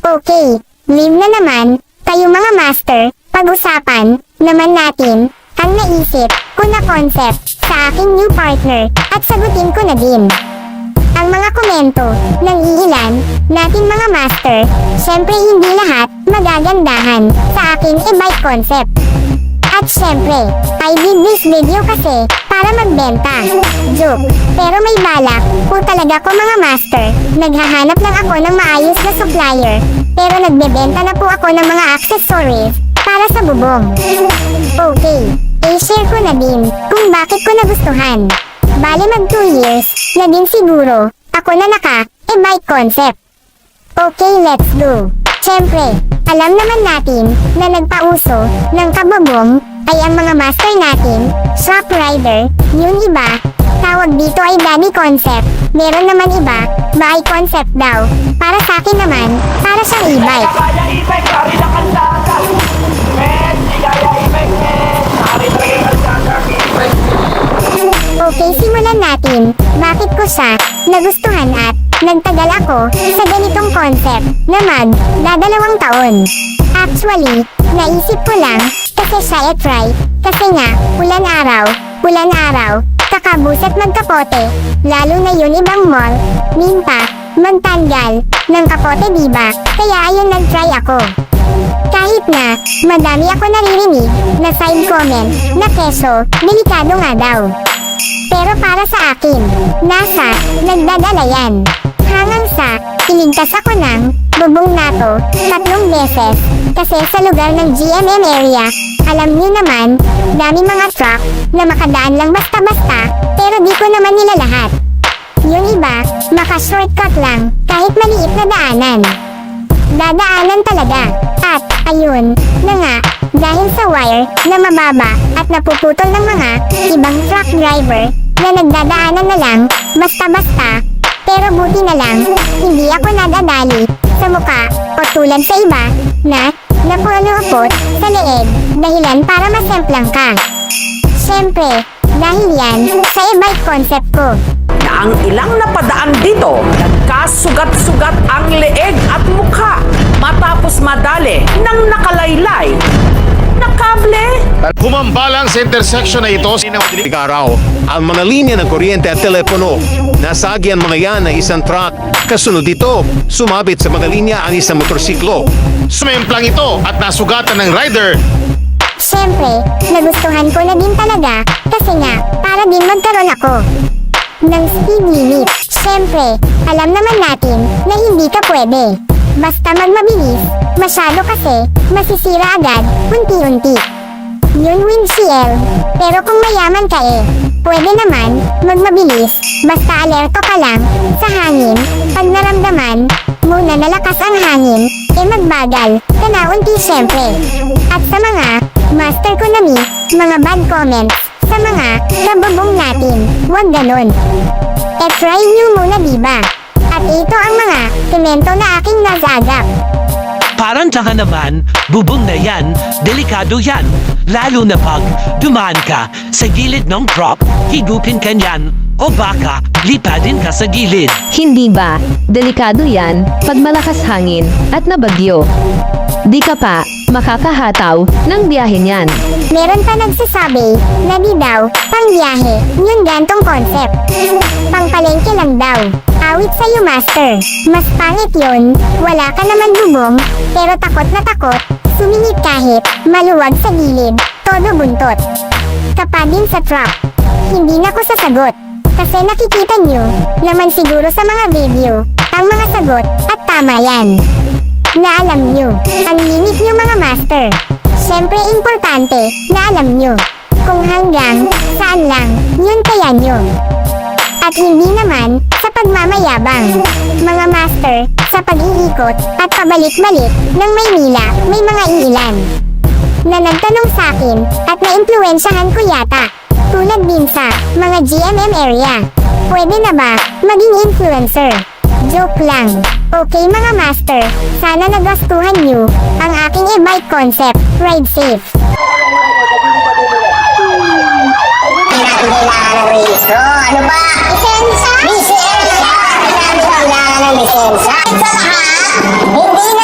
Okay, leave na naman. Kayo mga master, pag-usapan naman natin ang naisip ko na concept sa aking new partner at sagutin ko na din ang mga komento ng iilan natin mga master. Syempre hindi lahat magagandahan sa aking e-bike concept. At syempre, I did this video kasi para magbenta. Joke. Pero may balak po talaga ko mga master. Naghahanap lang ako ng maayos na supplier. Pero nagbebenta na po ako ng mga accessories para sa bubong. Okay, i-share ko na din kung bakit ko nagustuhan. Bale mag 2 years na din siguro ako na naka-e-bike concept. Okay, let's go. Siyempre, alam naman natin na nagpauso ng kabubong ay ang mga master natin, shop rider, yung iba, tawag dito ay daddy concept, meron naman iba, bahay concept daw, para sa akin naman, para siyang e-bike. Okay, simulan natin, bakit ko siya nagustuhan at nagtagal ako sa ganitong concept na dadalawang taon. Actually, naisip ko lang kasi siya try kasi nga, ulan araw, kakabuset magkapote, lalo na yun ibang mall, minta, magtanggal ng kapote diba, kaya ayun nag-try ako. Kahit na, madami ako naririnig na side comment na keso, delikado nga daw. Pero para sa akin, nasa nagdadala yan. Hanggang sa, iligtas ako ng bubong nato 3 beses. Kasi sa lugar ng GMM area, alam niyo naman, dami mga truck na makadaan lang basta-basta, pero di ko naman nila lahat. Yung iba, maka-shortcut lang, kahit maliit na daanan. Dadaanan talaga. At, ayun, na nga, dahil sa wire na mababa at napuputol ng mga ibang truck driver na nagdadaanan na lang, basta-basta, pero buti na lang, hindi ako nadadali sa muka o tulad sa iba na napuno-upot sa leeg dahilan para masemplang ka. Siyempre, dahil yan sa e-bike concept ko. Na ang ilang napadaan dito, nagkasugat-sugat ang leeg at mukha matapos madali ng nakalaylay na kable. Humambalang sa intersection na ito ng madaling araw ang mga linya ng kuryente at telepono. Nasagi ang mga yan ng isang truck. Kasunod dito, sumabit sa mga linya ang isang motorsiklo. Sumemplang ito at nasugatan ng rider. Siyempre, nagustuhan ko na din talaga kasi nga, para din magkaroon ako ng speed limit. Siyempre, alam naman natin na hindi ka pwede basta magmabilis, masyado kasi masisira agad, unti-unti. Yun windshield, pero kung mayaman ka pwede naman magmabilis, basta alerto ka lang sa hangin. Pag naramdaman mo na nalakas ang hangin, magbagal ka na unti siyempre. At sa mga master ko na mga bad comments sa mga kabubong natin, wag ganon. Try nyo muna diba? At ito ang mga komento na aking nasagap. Parang taka naman, bubong na yan, delikado yan. Lalo na pag dumaan ka sa gilid ng drop, higupin ka niyan, o baka lipadin ka sa gilid. Hindi ba? Delikado yan pag malakas hangin at nabagyo. Di ka pa makakahataw ng biyahe niyan. Meron pa nagsasabi na di daw pang biyahe yung gantong concept. Pang palengke lang daw. Awit sa'yo master. Mas pangit yun. Wala ka naman bubong, pero takot na takot. Sumingit kahit maluwag sa gilid. Todo buntot. Kapadin sa truck. Hindi na ko sasagot. Kasi nakikita nyo naman siguro sa mga video ang mga sagot at tama yan. Na alam nyo ang limit nyo mga master. Siyempre importante na alam nyo kung hanggang saan lang yun kaya nyo. At hindi naman sa pagmamayabang. Mga master, sa pag-iikot at pabalik-balik ng Maynila, may mga iilan na nagtanong sa akin at naimpluwensyahan ko yata. Tulad din sa mga GMM area. Pwede na ba maging influencer? Joke lang. Okay mga master, sana nagustuhan nyo ang aking e-bike concept. Ride safe. Kailangan ng rehistro. Ano ba? Lisensya? Lisensya! Kailangan ng lisensya. Ito lahat, hindi na